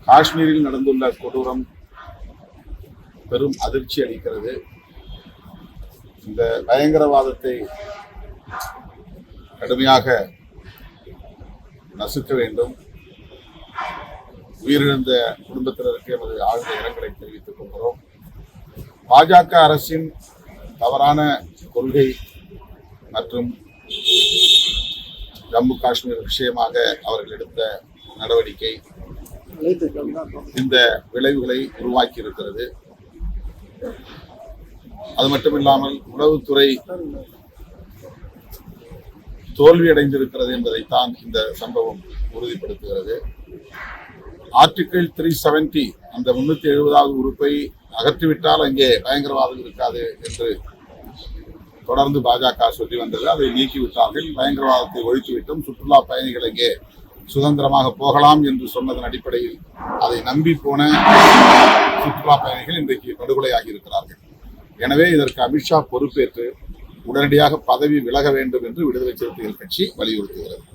காஷ்மீரில் நடந்துள்ள கொடூரம் பெரும் அதிர்ச்சி அளிக்கிறது. இந்த பயங்கரவாதத்தை கடுமையாக நசுக்க வேண்டும். உயிரிழந்த குடும்பத்தினருக்கு எமது ஆழ்ந்த இரங்கலை தெரிவித்துக் கொள்கிறோம். பாஜக அரசின் தவறான கொள்கை மற்றும் ஜம்மு காஷ்மீர் விஷயமாக அவர்கள் எடுத்த நடவடிக்கை இந்த விளைவுகளை உருவாக்கி இருக்கிறது. அது மட்டுமில்லாமல் உளவுத்துறை தோல்வியடைந்திருக்கிறது என்பதைத்தான் இந்த சம்பவம் உறுதிப்படுத்துகிறது. ஆர்டிகிள் 370 அந்த 370வது உறுப்பை அகற்றிவிட்டால் அங்கே பயங்கரவாதம் இருக்காது என்று தொடர்ந்து பாஜக சொல்லி வந்தது. அதை நீக்கிவிட்டார்கள். பயங்கரவாதத்தை ஒழித்துவிட்டும் சுற்றுலா பயணிகள் அங்கே சுதந்திரமாக போகலாம் என்று சொன்னதன் அடிப்படையில் அதை நம்பி போன சுற்றுலா பயணிகள் இன்றைக்கு படுகொலையாகி இருக்கிறார்கள். எனவே இதற்கு அமித்ஷா பொறுப்பேற்று உடனடியாக பதவி விலக வேண்டும் என்று விடுதலை சிறுத்தைகள் கட்சி வலியுறுத்துகிறது.